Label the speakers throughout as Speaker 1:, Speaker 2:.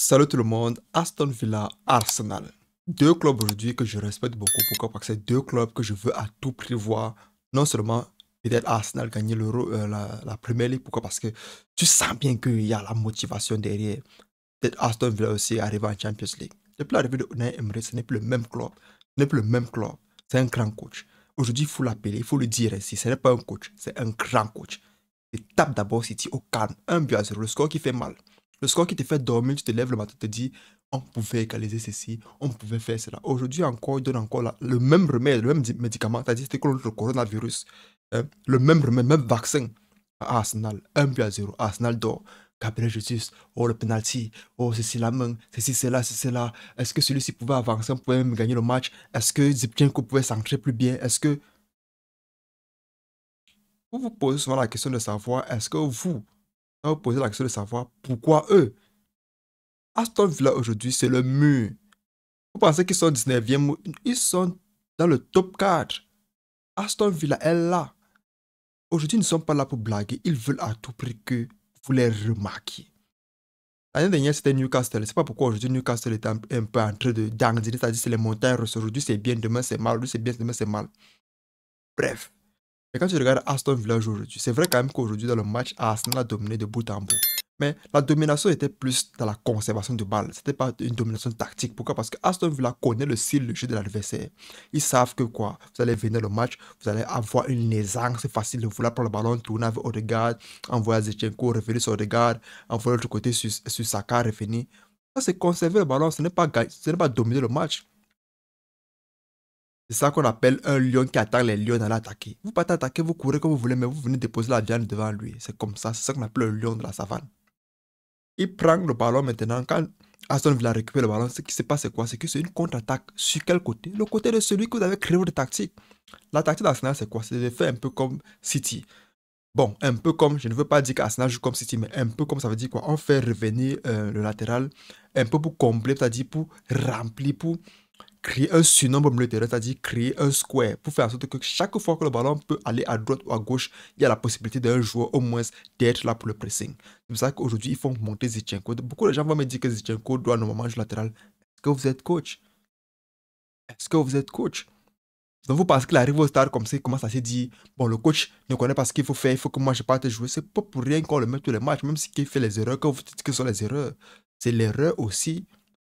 Speaker 1: Salut tout le monde, Aston Villa, Arsenal. Deux clubs aujourd'hui que je respecte beaucoup. Pourquoi? Parce que c'est deux clubs que je veux à tout prix voir. Non seulement peut-être Arsenal gagner la Premier League. Pourquoi? Parce que tu sens bien qu'il y a la motivation derrière. Peut-être Aston Villa aussi arriver en Champions League. Depuis l'arrivée de Unai Emery, ce n'est plus le même club. Ce n'est plus le même club. C'est un grand coach. Aujourd'hui, il faut l'appeler, il faut le dire ici. Ce n'est pas un coach, c'est un grand coach. Il tape d'abord City au calme. 1-0. Le score qui fait mal. Le score qui te fait dormir, tu te lèves le matin, tu te dis, on pouvait égaliser ceci, on pouvait faire cela. Aujourd'hui encore, il donne encore le même remède, le même médicament, c'est-à-dire c'était contre le coronavirus. Hein, le même remède, même vaccin à Arsenal. 1-0. Arsenal dort. Gabriel Jesus, oh le penalty, oh ceci la main, ceci c'est là, ceci c'est là. Est-ce que celui-ci pouvait avancer, on pouvait même gagner le match? Est-ce que Zipchenko pouvait s'ancrer plus bien? Est-ce que vous vous posez souvent la question de savoir, est-ce que vous posez la question de savoir pourquoi eux? Aston Villa aujourd'hui, c'est le mur. Vous pensez qu'ils sont 19e? Ils sont dans le top 4. Aston Villa est là. Aujourd'hui, ils ne sont pas là pour blaguer. Ils veulent à tout prix que vous les remarquiez. L'année dernière, c'était Newcastle. Je ne sais pas pourquoi aujourd'hui Newcastle est un peu en train de d'angler. C'est-à-dire c'est les montagnes russes. Aujourd'hui, c'est bien, demain, c'est mal. Aujourd'hui, c'est bien, demain, c'est mal. Bref. Et quand tu regardes Aston Villa aujourd'hui, c'est vrai quand même qu'aujourd'hui, dans le match, Arsenal a dominé de bout en bout. Mais la domination était plus dans la conservation de balles. Ce n'était pas une domination tactique. Pourquoi? Parce que Aston Villa connaît le style de jeu de l'adversaire. Ils savent que quoi? Vous allez venir le match, vous allez avoir une aisance facile de vouloir prendre le ballon, tourner avec Odegaard, envoyer Zichenko, revenir sur Odegaard, envoyer l'autre côté sur Saka, revenir. Ça, c'est conserver le ballon, ce n'est pas dominer le match. C'est ça qu'on appelle un lion qui attend les lions d'aller attaquer. Vous partez attaquer, vous courez comme vous voulez, mais vous venez déposer la viande devant lui. C'est comme ça, c'est ça qu'on appelle le lion de la savane. Il prend le ballon maintenant. Quand Aston Villa récupère le ballon, ce qui se passe, c'est quoi? C'est que c'est une contre-attaque. Sur quel côté? Le côté de celui que vous avez créé votre tactique. La tactique d'Arsenal, c'est quoi? C'est de faire un peu comme City. Bon, un peu comme, je ne veux pas dire qu'Arsenal joue comme City, mais un peu comme ça veut dire quoi? On fait revenir le latéral, un peu pour combler, c'est-à-dire pour remplir, pour créer un surnombre au milieu de terrain, c'est-à-dire créer un square, pour faire en sorte que chaque fois que le ballon peut aller à droite ou à gauche, il y a la possibilité d'un joueur au moins d'être là pour le pressing. C'est pour ça qu'aujourd'hui, ils font monter Zichenko. Beaucoup de gens vont me dire que Zichenko doit normalement jouer latéral. Est-ce que vous êtes coach? Est-ce que vous êtes coach? Donc vous pensez qu'il arrive au stade comme ça, il commence à se dire, bon, le coach ne connaît pas ce qu'il faut faire, il faut que moi je parte jouer. C'est pas pour rien qu'on le met tous les matchs, même s'il fait les erreurs, que vous dites que ce sont les erreurs. C'est l'erreur aussi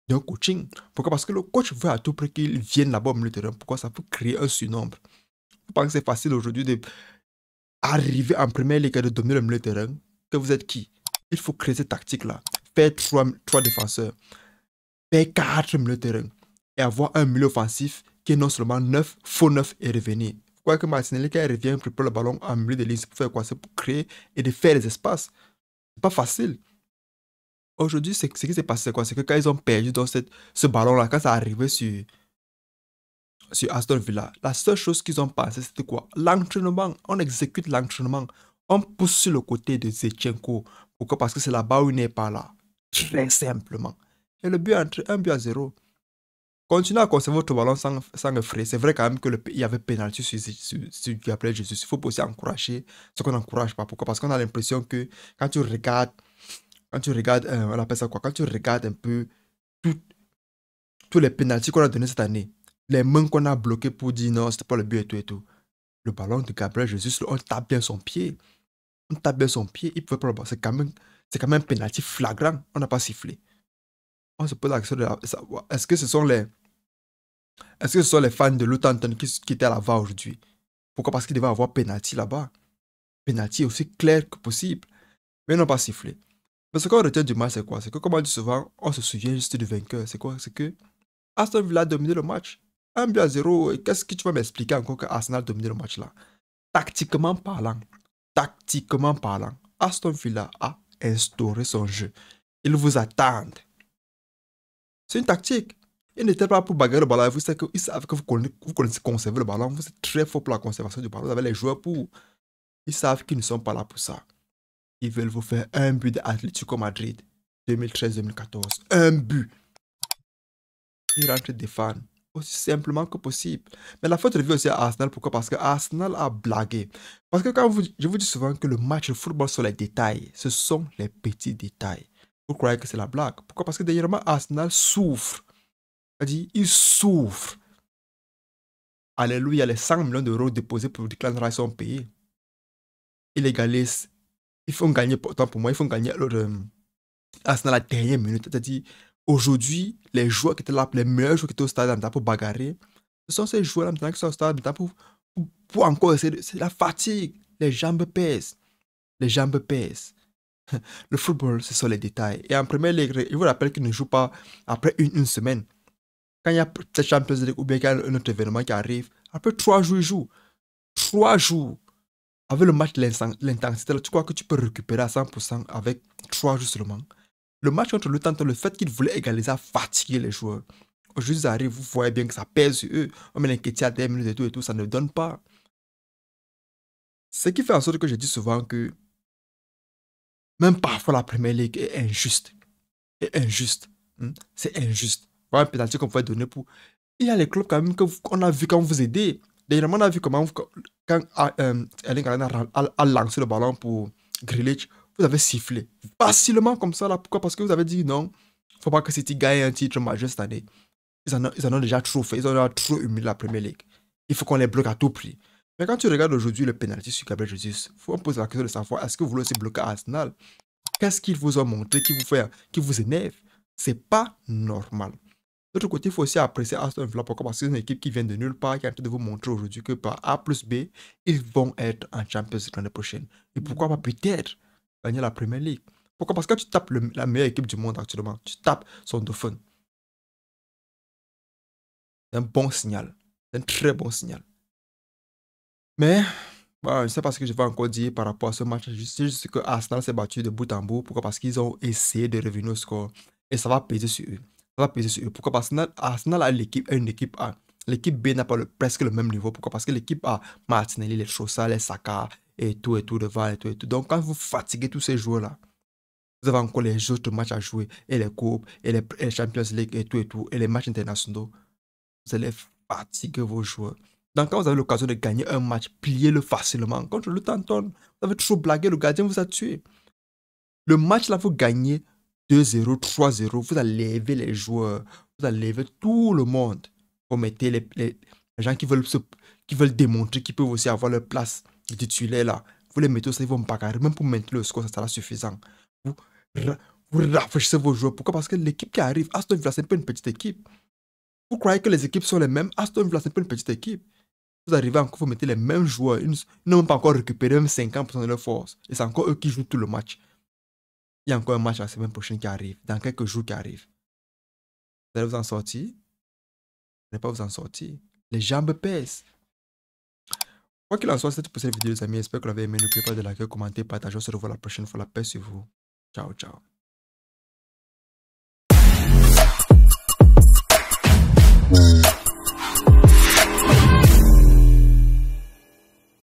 Speaker 1: d'un coaching. Pourquoi? Parce que le coach veut à tout prix qu'il vienne là-bas au milieu de terrain. Pourquoi? Ça peut créer un surnombre. Vous pensez que c'est facile aujourd'hui d'arriver en première ligue et de dominer le milieu de terrain? Que vous êtes qui? Il faut créer cette tactique-là. Faire trois défenseurs. Faire 4 milieux de terrain. Et avoir un milieu offensif qui est non seulement neuf, faux neuf et revenir. Pourquoi que Martinelli, quand il revient, prépare le ballon en milieu de ligne, c'est pour faire quoi? C'est pour créer et de faire les espaces. C'est pas facile. Aujourd'hui, ce qui s'est passé, c'est quoi? C'est que quand ils ont perdu dans ce ballon-là, quand ça arrivait sur Aston Villa, la seule chose qu'ils ont pensé, c'était quoi? L'entraînement. On exécute l'entraînement. On pousse sur le côté de Zechenko. Pourquoi? Parce que c'est là-bas où il n'est pas là. Très simplement. Et le but entre 1-0. Continuez à conserver votre ballon sans effrayer. C'est vrai quand même qu'il y avait pénalty sur Gabriel Jesus. Il faut aussi encourager ce qu'on n'encourage pas. Pourquoi? Parce qu'on a l'impression que quand tu regardes, on appelle ça quoi? Quand tu regardes un peu tous les pénaltys qu'on a donnés cette année, les mains qu'on a bloquées pour dire non, c'était pas le but et tout et tout. Le ballon de Gabriel Jesus, on tape bien son pied. On tape bien son pied, il pouvait pas le ballon. C'est quand même un pénalty flagrant. On n'a pas sifflé. On se pose la question de est-ce que ce sont les fans de Luton qui étaient là-bas aujourd'hui? Pourquoi? Parce qu'il devait avoir pénalty là-bas. Pénalty aussi clair que possible. Mais ils n'ont pas sifflé. Mais ce qu'on retient du match, c'est quoi? C'est que, comme on dit souvent, on se souvient juste du vainqueur. C'est quoi? C'est que Aston Villa a dominé le match. 1-0. Qu'est-ce que tu vas m'expliquer encore que Arsenal a dominé le match là? Tactiquement parlant, Aston Villa a instauré son jeu. Ils vous attendent. C'est une tactique. Ils n'étaient pas pour bagarrer le ballon. Ils savent que vous connaissez conserver le ballon. Vous êtes très fort pour la conservation du ballon. Vous avez les joueurs pour. Ils savent qu'ils ne sont pas là pour ça. Ils veulent vous faire un but d'Atlético Madrid 2013-2014. Un but. Ils rentrent des fans. Aussi simplement que possible. Mais la faute revient aussi à Arsenal. Pourquoi? Parce que Arsenal a blagué. Parce que je vous dis souvent que le match de football sont les détails. Ce sont les petits détails. Vous croyez que c'est la blague? Pourquoi? Parce que dernièrement, Arsenal souffre. C'est-à-dire, il souffre. Alléluia, les 100 millions d'euros déposés pour Declan Rice sont payés. Ils égalisent. Ils font gagner, pourtant pour moi, ils font gagner Arsenal à la dernière minute. C'est-à-dire, aujourd'hui, les joueurs qui étaient là, les meilleurs joueurs qui étaient au stade maintenant pour bagarrer, ce sont ces joueurs-là maintenant qui sont au stade maintenant pour encore essayer. C'est la fatigue. Les jambes pèsent. Les jambes pèsent. Le football, ce sont les détails. Et en première ligue, je vous rappelle qu'ils ne jouent pas après une semaine. Quand il y a cette Champions League ou bien qu'il y a un autre événement qui arrive, après 3 jours, ils jouent. 3 jours. Avec le match, l'intensité, tu crois que tu peux récupérer à 100% avec 3 jours seulement. Le match contre le Luton, le fait qu'ils voulaient égaliser a fatigué les joueurs. Aujourd'hui, ils arrivent, vous voyez bien que ça pèse sur eux. On met l'inquiétude à 10 minutes et tout, ça ne donne pas. Ce qui fait en sorte que je dis souvent que même parfois la première ligue est injuste. Est injuste. C'est injuste. Voilà un pénalty qu'on pouvait donner pour. Il y a les clubs quand même qu'on a vu quand vous aider. Dernièrement, on a vu comment quand Erling Haaland a lancé le ballon pour Grealish, vous avez sifflé. Facilement comme ça, là. Pourquoi? Parce que vous avez dit non, il ne faut pas que City gagne un titre majeur cette année. Ils en ont déjà trop fait. Ils en ont trop humilié la première ligue. Il faut qu'on les bloque à tout prix. Mais quand tu regardes aujourd'hui le pénalty sur Gabriel Jesus, il faut poser la question de savoir est-ce que vous voulez aussi bloquer Arsenal? Qu'est-ce qu'ils vous ont montré qui vous énerve? C'est pas normal. D'autre côté, il faut aussi apprécier Aston Villa. Pourquoi? Parce que c'est une équipe qui vient de nulle part, qui est en train de vous montrer aujourd'hui que par A plus B, ils vont être en Champions League l'année prochaine. Et pourquoi pas peut-être gagner la Premier League? Pourquoi? Parce que tu tapes la meilleure équipe du monde actuellement. Tu tapes son dauphin. C'est un bon signal. C'est un très bon signal. Mais, je ne sais pas ce que je vais encore dire par rapport à ce match. C'est juste que Arsenal s'est battu de bout en bout. Pourquoi? Parce qu'ils ont essayé de revenir au score. Et ça va peser sur eux. Ça va peser sur eux. Pourquoi? Parce que Arsenal a une équipe A. L'équipe B n'a pas presque le même niveau. Pourquoi? Parce que l'équipe A, Martinelli, les Trossard, les Saka, et tout devant, et tout. Donc, quand vous fatiguez tous ces joueurs-là, vous avez encore les autres matchs à jouer, et les coupes, et les Champions League, et tout, et les matchs internationaux. Vous allez fatiguer vos joueurs. Donc, quand vous avez l'occasion de gagner un match, pliez-le facilement. Contre le Luton, vous avez trop blagué, le gardien vous a tué. Le match là, vous gagnez 2-0, 3-0, vous allez lever les joueurs, vous allez lever tout le monde. Vous mettez les gens qui veulent démontrer qu'ils peuvent aussi avoir leur place de titulaire là. Vous les mettez aussi, ils vont bagarrer. Même pour maintenir le score, ça sera suffisant. Vous rafraîchissez vos joueurs. Pourquoi? Parce que l'équipe qui arrive, Aston Villa, c'est pas une petite équipe. Vous croyez que les équipes sont les mêmes? Aston Villa, c'est pas une petite équipe. Vous arrivez encore, vous mettez les mêmes joueurs. Ils n'ont pas encore récupéré même 50% de leur force. Et c'est encore eux qui jouent tout le match. Il y a encore un match la semaine prochaine qui arrive, dans quelques jours qui arrivent. Vous allez vous en sortir? Vous n'allez pas vous en sortir. Les jambes pèsent. Quoi qu'il en soit, c'était pour cette vidéo, les amis. J'espère que vous l'avez aimé. N'oubliez pas de liker, commenter, partager. On se revoit la prochaine fois. La paix sur vous. Ciao, ciao.